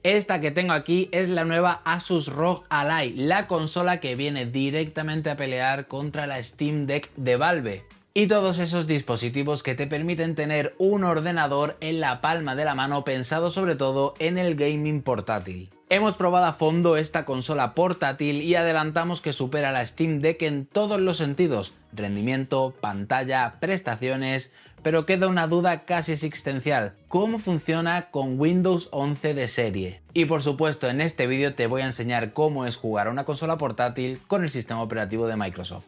Esta que tengo aquí es la nueva Asus ROG Ally, la consola que viene directamente a pelear contra la Steam Deck de Valve. Y todos esos dispositivos que te permiten tener un ordenador en la palma de la mano pensado sobre todo en el gaming portátil. Hemos probado a fondo esta consola portátil y adelantamos que supera la Steam Deck en todos los sentidos: rendimiento, pantalla, prestaciones, pero queda una duda casi existencial: ¿cómo funciona con Windows 11 de serie? Y por supuesto en este vídeo te voy a enseñar cómo es jugar a una consola portátil con el sistema operativo de Microsoft.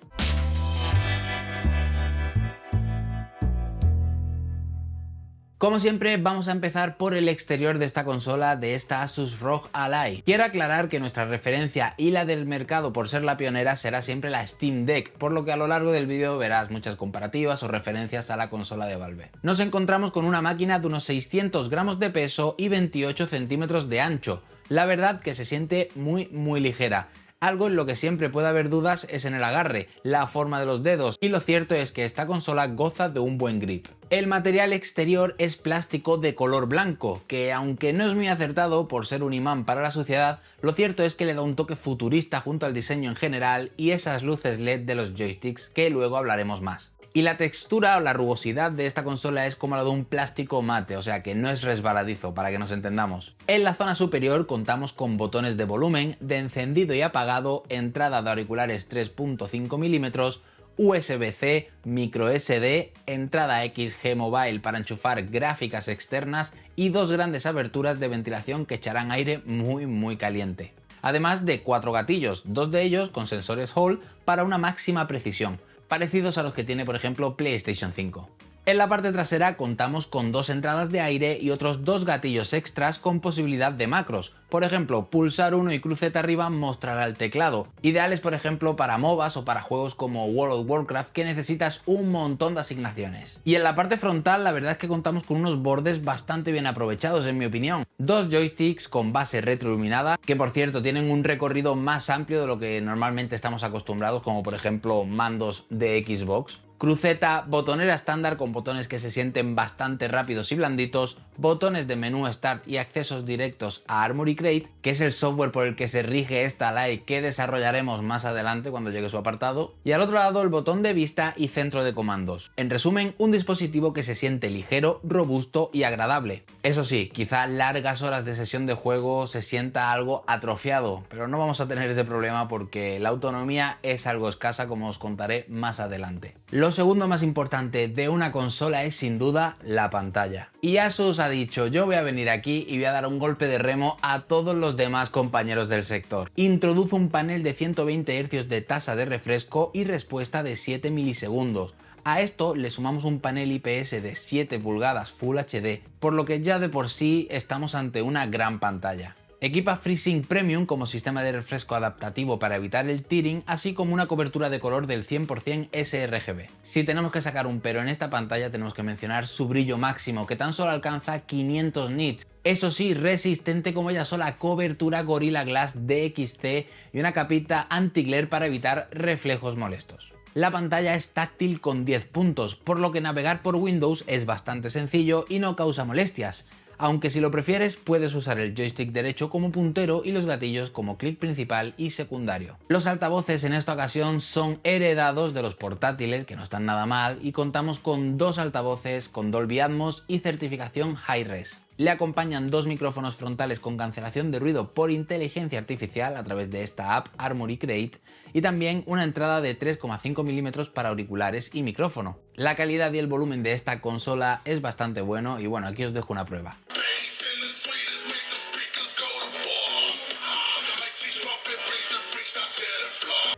Como siempre, vamos a empezar por el exterior de esta consola, de esta Asus ROG Ally. Quiero aclarar que nuestra referencia y la del mercado por ser la pionera será siempre la Steam Deck, por lo que a lo largo del vídeo verás muchas comparativas o referencias a la consola de Valve. Nos encontramos con una máquina de unos 600 gramos de peso y 28 centímetros de ancho. La verdad que se siente muy ligera. Algo en lo que siempre puede haber dudas es en el agarre, la forma de los dedos, y lo cierto es que esta consola goza de un buen grip. El material exterior es plástico de color blanco, que aunque no es muy acertado por ser un imán para la suciedad, lo cierto es que le da un toque futurista junto al diseño en general y esas luces LED de los joysticks que luego hablaremos más. Y la textura o la rugosidad de esta consola es como la de un plástico mate, o sea que no es resbaladizo, para que nos entendamos. En la zona superior contamos con botones de volumen, de encendido y apagado, entrada de auriculares 3.5 mm, USB-C, micro SD, entrada XG Mobile para enchufar gráficas externas y dos grandes aberturas de ventilación que echarán aire muy caliente. Además de 4 gatillos, 2 de ellos con sensores Hall para una máxima precisión, parecidos a los que tiene por ejemplo PlayStation 5. En la parte trasera contamos con 2 entradas de aire y otros 2 gatillos extras con posibilidad de macros. Por ejemplo, pulsar uno y cruceta arriba mostrará el teclado. Ideales por ejemplo para MOBAs o para juegos como World of Warcraft que necesitas un montón de asignaciones. Y en la parte frontal la verdad es que contamos con unos bordes bastante bien aprovechados en mi opinión. 2 joysticks con base retroiluminada, que por cierto tienen un recorrido más amplio de lo que normalmente estamos acostumbrados, como por ejemplo mandos de Xbox. Cruceta, botonera estándar con botones que se sienten bastante rápidos y blanditos, botones de menú Start y accesos directos a Armoury Crate, que es el software por el que se rige esta Ally que desarrollaremos más adelante cuando llegue su apartado, y al otro lado el botón de vista y centro de comandos. En resumen, un dispositivo que se siente ligero, robusto y agradable. Eso sí, quizá largas horas de sesión de juego se sienta algo atrofiado, pero no vamos a tener ese problema porque la autonomía es algo escasa, como os contaré más adelante. Lo segundo más importante de una consola es sin duda la pantalla. Y Asus ha dicho: yo voy a venir aquí y voy a dar un golpe de remo a todos los demás compañeros del sector. Introduce un panel de 120 Hz de tasa de refresco y respuesta de 7 milisegundos. A esto le sumamos un panel IPS de 7 pulgadas Full HD, por lo que ya de por sí estamos ante una gran pantalla. Equipa FreeSync Premium como sistema de refresco adaptativo para evitar el tearing, así como una cobertura de color del 100% sRGB. Si tenemos que sacar un pero en esta pantalla, tenemos que mencionar su brillo máximo, que tan solo alcanza 500 nits. Eso sí, resistente como ella sola, cobertura Gorilla Glass DXT y una capita anti-glare para evitar reflejos molestos. La pantalla es táctil con 10 puntos, por lo que navegar por Windows es bastante sencillo y no causa molestias. Aunque si lo prefieres puedes usar el joystick derecho como puntero y los gatillos como clic principal y secundario. Los altavoces en esta ocasión son heredados de los portátiles, que no están nada mal, y contamos con 2 altavoces con Dolby Atmos y certificación Hi-Res. Le acompañan 2 micrófonos frontales con cancelación de ruido por inteligencia artificial a través de esta app Armoury Crate y también una entrada de 3,5 mm para auriculares y micrófono. La calidad y el volumen de esta consola es bastante bueno y bueno, aquí os dejo una prueba.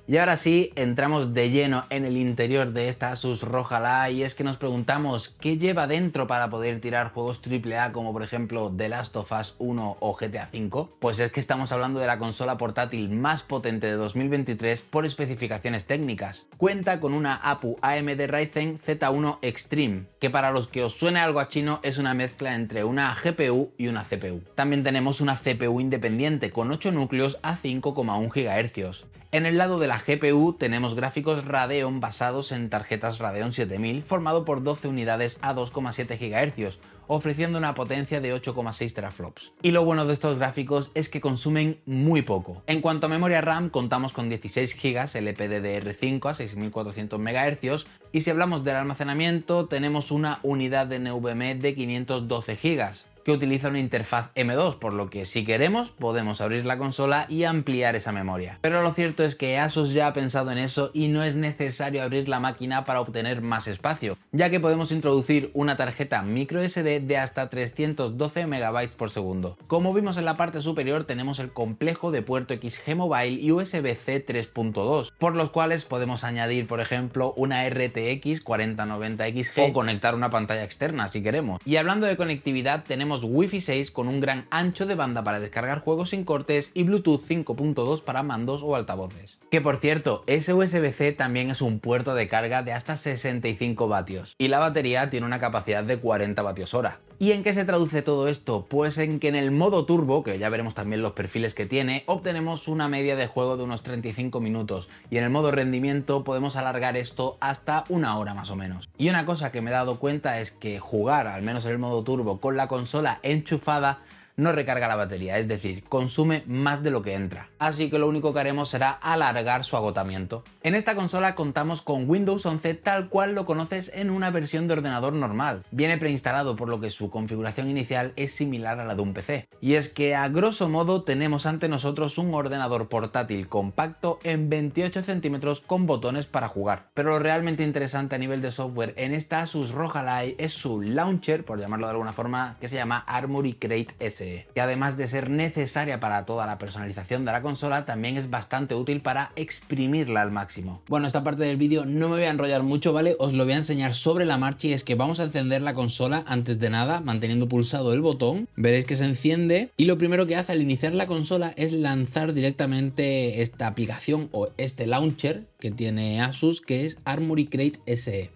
Y ahora sí, entramos de lleno en el interior de esta Asus ROG Ally y es que nos preguntamos qué lleva dentro para poder tirar juegos AAA como por ejemplo The Last of Us 1 o GTA V. Pues es que estamos hablando de la consola portátil más potente de 2023 por especificaciones técnicas. Cuenta con una APU AMD Ryzen Z1 Extreme, que para los que os suene algo a chino es una mezcla entre una GPU y una CPU. También tenemos una CPU independiente con 8 núcleos a 5,1 GHz. En el lado de la la GPU tenemos gráficos Radeon basados en tarjetas Radeon 7000 formado por 12 unidades a 2,7 GHz, ofreciendo una potencia de 8,6 teraflops. Y lo bueno de estos gráficos es que consumen muy poco. En cuanto a memoria RAM, contamos con 16 GB LPDDR5 a 6400 MHz y si hablamos del almacenamiento tenemos una unidad de NVMe de 512 GB. Que utiliza una interfaz M2, por lo que si queremos podemos abrir la consola y ampliar esa memoria. Pero lo cierto es que Asus ya ha pensado en eso y no es necesario abrir la máquina para obtener más espacio, ya que podemos introducir una tarjeta microSD de hasta 312 MB por segundo. Como vimos en la parte superior tenemos el complejo de puerto XG Mobile y USB-C 3.2, por los cuales podemos añadir por ejemplo una RTX 4090 XG o conectar una pantalla externa si queremos. Y hablando de conectividad tenemos Wi-Fi 6 con un gran ancho de banda para descargar juegos sin cortes y Bluetooth 5.2 para mandos o altavoces. Que por cierto, ese USB-C también es un puerto de carga de hasta 65 vatios y la batería tiene una capacidad de 40 vatios hora. ¿Y en qué se traduce todo esto? Pues en que en el modo turbo, que ya veremos también los perfiles que tiene, obtenemos una media de juego de unos 35 minutos y en el modo rendimiento podemos alargar esto hasta una hora más o menos. Y una cosa que me he dado cuenta es que jugar, al menos en el modo turbo, con la consola enchufada no recarga la batería, es decir, consume más de lo que entra. Así que lo único que haremos será alargar su agotamiento. En esta consola contamos con Windows 11 tal cual lo conoces en una versión de ordenador normal. Viene preinstalado por lo que su configuración inicial es similar a la de un PC. Y es que a grosso modo tenemos ante nosotros un ordenador portátil compacto en 28 centímetros con botones para jugar. Pero lo realmente interesante a nivel de software en esta Asus ROG Ally es su launcher, por llamarlo de alguna forma, que se llama Armoury Crate SE. Que además de ser necesaria para toda la personalización de la consola, también es bastante útil para exprimirla al máximo. Bueno, esta parte del vídeo no me voy a enrollar mucho, ¿vale? Os lo voy a enseñar sobre la marcha y es que vamos a encender la consola antes de nada, manteniendo pulsado el botón. Veréis que se enciende y lo primero que hace al iniciar la consola es lanzar directamente esta aplicación o este launcher que tiene Asus, que es Armoury Crate SE.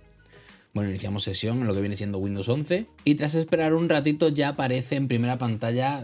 Bueno, iniciamos sesión en lo que viene siendo Windows 11 y tras esperar un ratito ya aparece en primera pantalla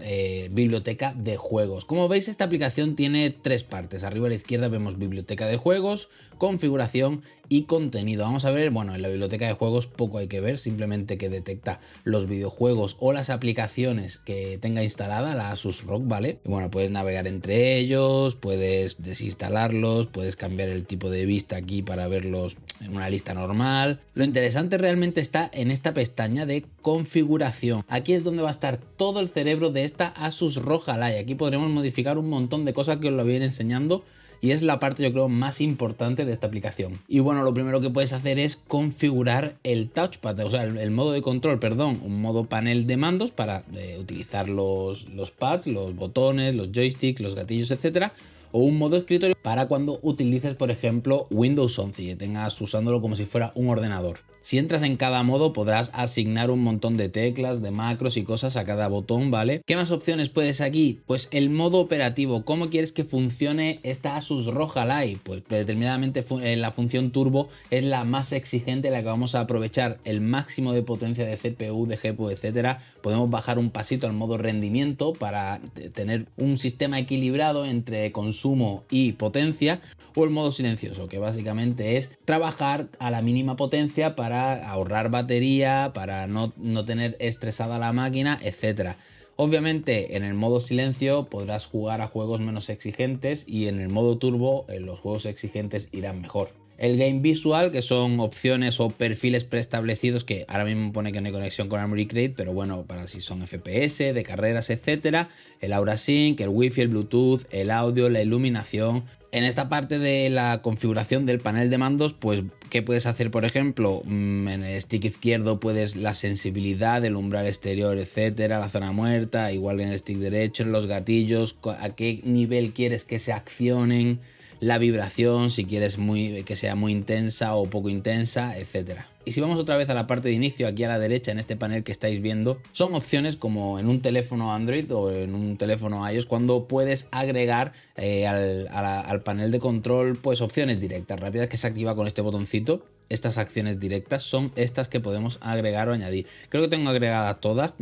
biblioteca de juegos. Como veis, esta aplicación tiene tres partes. Arriba a la izquierda vemos biblioteca de juegos, configuración y contenido. Vamos a ver, bueno, en la biblioteca de juegos poco hay que ver, simplemente que detecta los videojuegos o las aplicaciones que tenga instalada la Asus ROG, ¿vale? Y bueno, puedes navegar entre ellos, puedes desinstalarlos, puedes cambiar el tipo de vista aquí para verlos en una lista normal. Lo interesante realmente está en esta pestaña de configuración. Aquí es donde va a estar todo el cerebro de esta Asus ROG Ally. Aquí podremos modificar un montón de cosas que os lo voy a ir enseñando. Y es la parte yo creo más importante de esta aplicación. Y bueno, lo primero que puedes hacer es configurar el touchpad, o sea, el modo de control, perdón, un modo panel de mandos para utilizar los pads, los botones, los joysticks, los gatillos, etcétera. O un modo escritorio para cuando utilices, por ejemplo, Windows 11 y tengas usándolo como si fuera un ordenador. Si entras en cada modo podrás asignar un montón de teclas, de macros y cosas a cada botón, ¿vale? ¿Qué más opciones puedes aquí? Pues el modo operativo. ¿Cómo quieres que funcione esta Asus ROG Ally? Pues determinadamente la función turbo es la más exigente, la que vamos a aprovechar el máximo de potencia de CPU, de GPU, etcétera. Podemos bajar un pasito al modo rendimiento para tener un sistema equilibrado entre consumo y potencia, o el modo silencioso, que básicamente es trabajar a la mínima potencia para ahorrar batería, para no tener estresada la máquina, etcétera. Obviamente en el modo silencio podrás jugar a juegos menos exigentes y en el modo turbo los juegos exigentes irán mejor. El Game Visual, que son opciones o perfiles preestablecidos que ahora mismo pone que no hay conexión con Armoury Crate, pero bueno, para si son FPS, de carreras, etcétera. El Aura Sync, el Wi-Fi, el Bluetooth, el audio, la iluminación. En esta parte de la configuración del panel de mandos, pues, ¿qué puedes hacer? Por ejemplo, en el stick izquierdo puedes la sensibilidad, el umbral exterior, etcétera, la zona muerta, igual en el stick derecho, en los gatillos, a qué nivel quieres que se accionen, la vibración, si quieres que sea muy intensa o poco intensa, etcétera. Y si vamos otra vez a la parte de inicio, aquí a la derecha en este panel que estáis viendo, son opciones como en un teléfono Android o en un teléfono iOS, cuando puedes agregar al panel de control pues opciones directas, rápidas, que se activa con este botoncito. Estas acciones directas son estas que podemos agregar o añadir. Creo que tengo agregadas todas.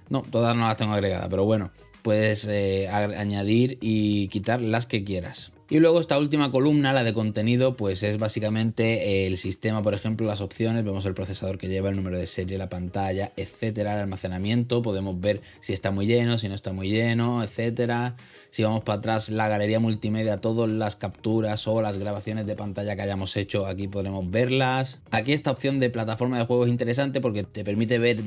No, todas no las tengo agregadas, pero bueno, puedes añadir y quitar las que quieras. Y luego esta última columna, la de contenido, pues es básicamente el sistema, por ejemplo, las opciones, vemos el procesador que lleva, el número de serie, la pantalla, etcétera, el almacenamiento, podemos ver si está muy lleno, si no está muy lleno, etcétera. Si vamos para atrás, la galería multimedia, todas las capturas o las grabaciones de pantalla que hayamos hecho, aquí podremos verlas. Aquí esta opción de plataforma de juego es interesante porque te permite ver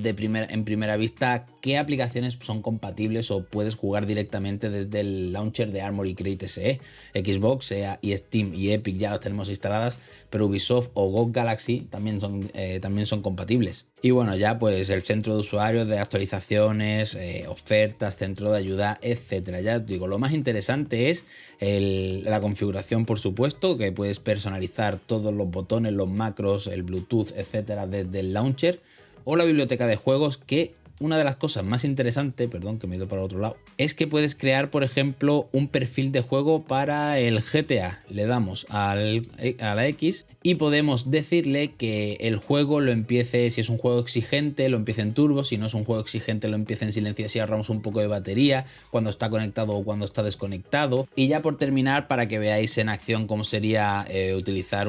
en primera vista qué aplicaciones son compatibles o puedes jugar directamente desde el launcher de Armoury Crate SE. Xbox, SEA y Steam y Epic ya las tenemos instaladas, pero Ubisoft o GOG Galaxy también son compatibles. Y bueno, ya pues el centro de usuarios, de actualizaciones, ofertas, centro de ayuda, etcétera. Ya os digo, lo más interesante es la configuración, por supuesto, que puedes personalizar todos los botones, los macros, el Bluetooth, etcétera, desde el launcher, o la biblioteca de juegos, que una de las cosas más interesantes, perdón que me he ido para otro lado, es que puedes crear, por ejemplo, un perfil de juego para el GTA. Le damos a la X y podemos decirle que el juego lo empiece, si es un juego exigente, lo empiece en turbo, si no es un juego exigente, lo empiece en silencio, así ahorramos un poco de batería, cuando está conectado o cuando está desconectado. Y ya por terminar, para que veáis en acción cómo sería utilizar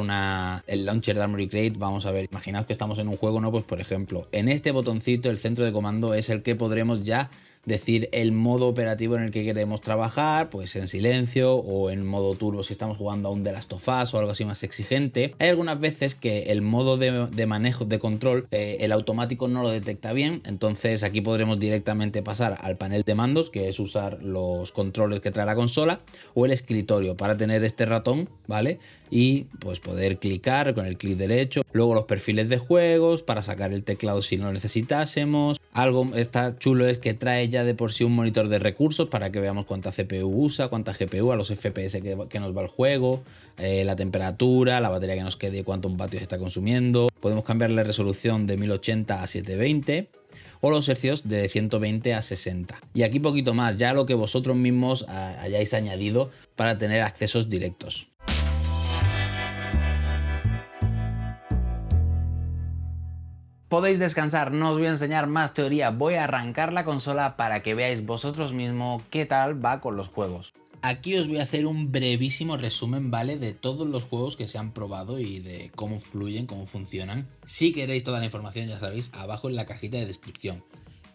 el launcher de Armoury Crate, vamos a ver, imaginaos que estamos en un juego, ¿no? Pues por ejemplo, en este botoncito, el centro de comando, es el que podremos ya decir el modo operativo en el que queremos trabajar, pues en silencio o en modo turbo si estamos jugando a un The Last of Us o algo así más exigente. Hay algunas veces que el modo de manejo, de control, el automático no lo detecta bien, entonces aquí podremos directamente pasar al panel de mandos, que es usar los controles que trae la consola, o el escritorio para tener este ratón, ¿vale? Y pues poder clicar con el clic derecho. Luego los perfiles de juegos para sacar el teclado si no lo necesitásemos. Algo está chulo es que trae ya de por sí un monitor de recursos para que veamos cuánta CPU usa, cuánta GPU, a los FPS que nos va el juego, la temperatura, la batería que nos quede y cuántos vatios está consumiendo. Podemos cambiar la resolución de 1080 a 720 o los hercios de 120 a 60. Y aquí poquito más, ya lo que vosotros mismos hayáis añadido para tener accesos directos. Podéis descansar, no os voy a enseñar más teoría, voy a arrancar la consola para que veáis vosotros mismos qué tal va con los juegos. Aquí os voy a hacer un brevísimo resumen, ¿vale? De todos los juegos que se han probado y de cómo fluyen, cómo funcionan. Si queréis toda la información, ya sabéis, abajo en la cajita de descripción.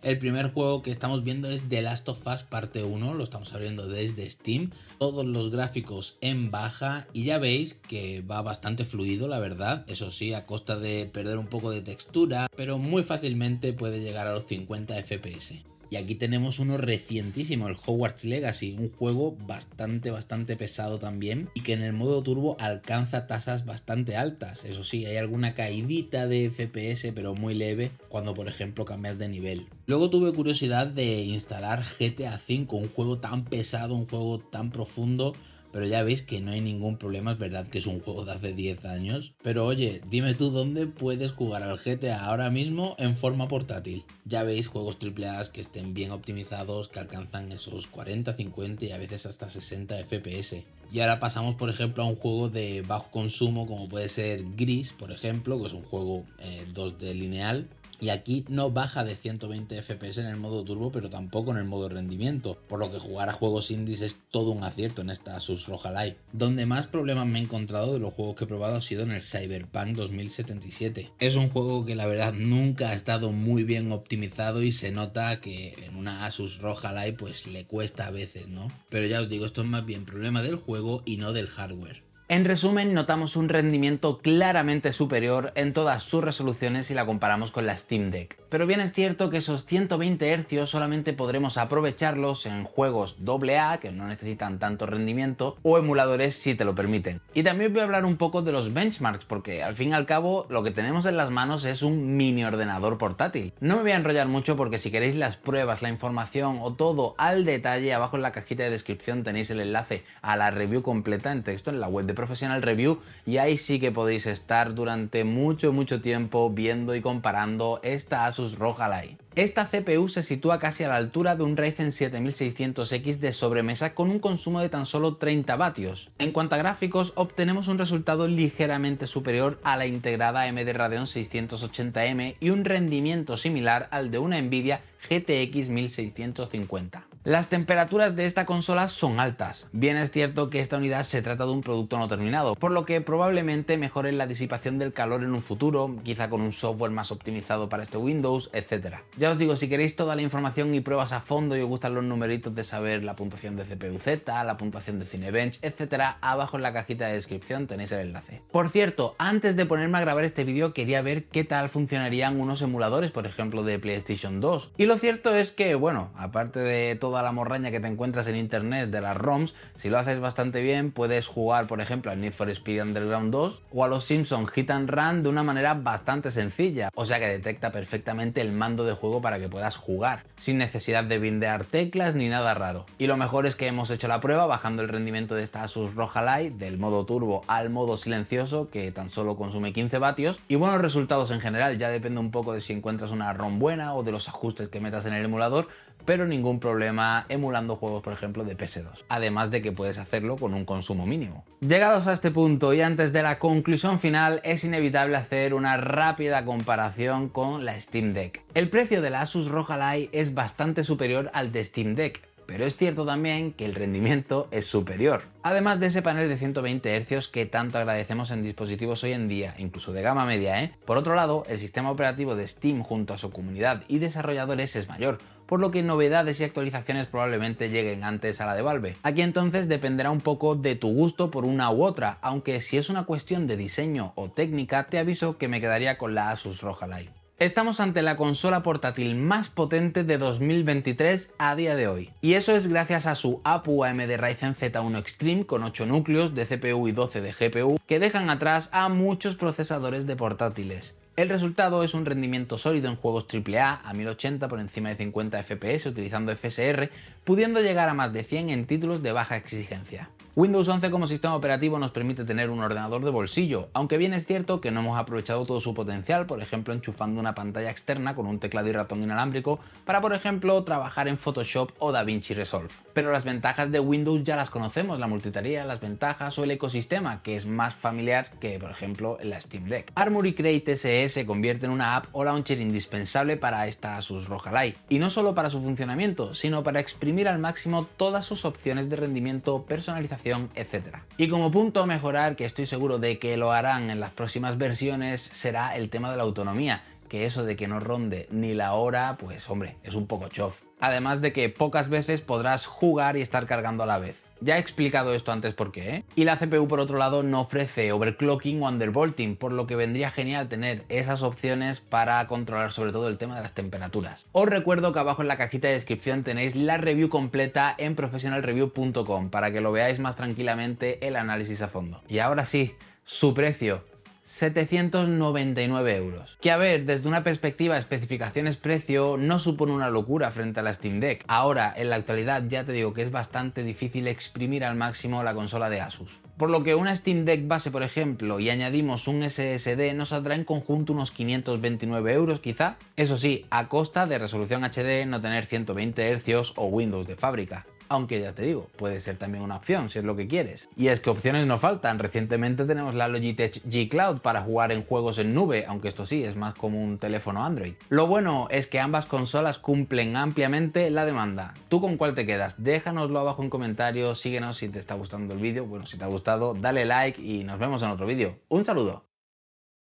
El primer juego que estamos viendo es The Last of Us parte 1, lo estamos abriendo desde Steam, todos los gráficos en baja y ya veis que va bastante fluido, la verdad, eso sí, a costa de perder un poco de textura, pero muy fácilmente puede llegar a los 50 FPS. Y aquí tenemos uno recientísimo, el Hogwarts Legacy, un juego bastante pesado también y que en el modo turbo alcanza tasas bastante altas. Eso sí, hay alguna caidita de FPS, pero muy leve cuando por ejemplo cambias de nivel. Luego tuve curiosidad de instalar GTA V, un juego tan pesado, un juego tan profundo, pero ya veis que no hay ningún problema, es verdad que es un juego de hace 10 años. Pero oye, dime tú dónde puedes jugar al GTA ahora mismo en forma portátil. Ya veis juegos AAA que estén bien optimizados, que alcanzan esos 40, 50 y a veces hasta 60 FPS. Y ahora pasamos por ejemplo a un juego de bajo consumo como puede ser Gris, por ejemplo, que es un juego 2D lineal. Y aquí no baja de 120 FPS en el modo turbo, pero tampoco en el modo rendimiento, por lo que jugar a juegos indies es todo un acierto en esta Asus ROG Ally. Donde más problemas me he encontrado de los juegos que he probado ha sido en el Cyberpunk 2077. Es un juego que la verdad nunca ha estado muy bien optimizado y se nota que en una Asus ROG Ally pues le cuesta a veces, ¿no? Pero ya os digo, esto es más bien problema del juego y no del hardware. En resumen, notamos un rendimiento claramente superior en todas sus resoluciones si la comparamos con la Steam Deck. Pero bien es cierto que esos 120 Hz solamente podremos aprovecharlos en juegos AA que no necesitan tanto rendimiento o emuladores si te lo permiten. Y también voy a hablar un poco de los benchmarks porque al fin y al cabo lo que tenemos en las manos es un mini ordenador portátil. No me voy a enrollar mucho porque si queréis las pruebas, la información o todo al detalle, abajo en la cajita de descripción tenéis el enlace a la review completa en texto en la web de Professional Review y ahí sí que podéis estar durante mucho tiempo viendo y comparando esta Asus ROG Ally. Esta CPU se sitúa casi a la altura de un Ryzen 7600X de sobremesa con un consumo de tan solo 30 vatios. En cuanto a gráficos, obtenemos un resultado ligeramente superior a la integrada AMD Radeon 680M y un rendimiento similar al de una Nvidia GTX 1650. Las temperaturas de esta consola son altas. Bien es cierto que esta unidad se trata de un producto no terminado, por lo que probablemente mejoren la disipación del calor en un futuro, quizá con un software más optimizado para este Windows, etc. Ya os digo, si queréis toda la información y pruebas a fondo y os gustan los numeritos de saber la puntuación de CPU-Z, la puntuación de Cinebench, etc., abajo en la cajita de descripción tenéis el enlace. Por cierto, antes de ponerme a grabar este vídeo quería ver qué tal funcionarían unos emuladores, por ejemplo de PlayStation 2. Y lo cierto es que, bueno, aparte de toda la morraña que te encuentras en internet de las ROMs, si lo haces bastante bien puedes jugar por ejemplo al Need for Speed Underground 2 o a los Simpsons Hit and Run de una manera bastante sencilla, o sea que detecta perfectamente el mando de juego para que puedas jugar, sin necesidad de bindear teclas ni nada raro. Y lo mejor es que hemos hecho la prueba bajando el rendimiento de esta Asus ROG Ally del modo turbo al modo silencioso, que tan solo consume 15 vatios, y buenos resultados en general. Ya depende un poco de si encuentras una ROM buena o de los ajustes que metas en el emulador, pero ningún problema emulando juegos, por ejemplo, de PS2. Además de que puedes hacerlo con un consumo mínimo. Llegados a este punto y antes de la conclusión final, es inevitable hacer una rápida comparación con la Steam Deck. El precio de la Asus ROG Ally es bastante superior al de Steam Deck, pero es cierto también que el rendimiento es superior. Además de ese panel de 120 Hz que tanto agradecemos en dispositivos hoy en día, incluso de gama media, ¿eh? Por otro lado, el sistema operativo de Steam junto a su comunidad y desarrolladores es mayor, por lo que novedades y actualizaciones probablemente lleguen antes a la de Valve. Aquí entonces dependerá un poco de tu gusto por una u otra, aunque si es una cuestión de diseño o técnica, te aviso que me quedaría con la Asus ROG Ally. Estamos ante la consola portátil más potente de 2023 a día de hoy. Y eso es gracias a su APU AMD Ryzen Z1 Extreme con 8 núcleos de CPU y 12 de GPU que dejan atrás a muchos procesadores de portátiles. El resultado es un rendimiento sólido en juegos AAA a 1080 por encima de 50 FPS utilizando FSR, pudiendo llegar a más de 100 en títulos de baja exigencia. Windows 11 como sistema operativo nos permite tener un ordenador de bolsillo, aunque bien es cierto que no hemos aprovechado todo su potencial, por ejemplo enchufando una pantalla externa con un teclado y ratón inalámbrico para, por ejemplo, trabajar en Photoshop o DaVinci Resolve. Pero las ventajas de Windows ya las conocemos, la multitarea, las ventajas o el ecosistema, que es más familiar que, por ejemplo, en la Steam Deck. Armoury Crate SE se convierte en una app o launcher indispensable para esta Asus ROG Ally, y no solo para su funcionamiento, sino para exprimir al máximo todas sus opciones de rendimiento, personalización, etc. Y como punto a mejorar, que estoy seguro de que lo harán en las próximas versiones, será el tema de la autonomía, que eso de que no ronde ni la hora, pues hombre, es un poco chof. Además de que pocas veces podrás jugar y estar cargando a la vez. Ya he explicado esto antes por qué, ¿eh? Y la CPU por otro lado no ofrece overclocking o undervolting, por lo que vendría genial tener esas opciones para controlar sobre todo el tema de las temperaturas. Os recuerdo que abajo en la cajita de descripción tenéis la review completa en professionalreview.com para que lo veáis más tranquilamente el análisis a fondo. Y ahora sí, su precio. 799 euros. Que a ver, desde una perspectiva especificaciones-precio no supone una locura frente a la Steam Deck. Ahora, en la actualidad ya te digo que es bastante difícil exprimir al máximo la consola de Asus. Por lo que una Steam Deck base, por ejemplo, y añadimos un SSD, nos saldrá en conjunto unos 529 euros quizá. Eso sí, a costa de resolución HD, no tener 120 Hz o Windows de fábrica. Aunque ya te digo, puede ser también una opción si es lo que quieres. Y es que opciones no faltan. Recientemente tenemos la Logitech G Cloud para jugar en juegos en nube, aunque esto sí, es más como un teléfono Android. Lo bueno es que ambas consolas cumplen ampliamente la demanda. ¿Tú con cuál te quedas? Déjanoslo abajo en comentarios, síguenos si te está gustando el vídeo. Bueno, si te ha gustado, dale like y nos vemos en otro vídeo. ¡Un saludo!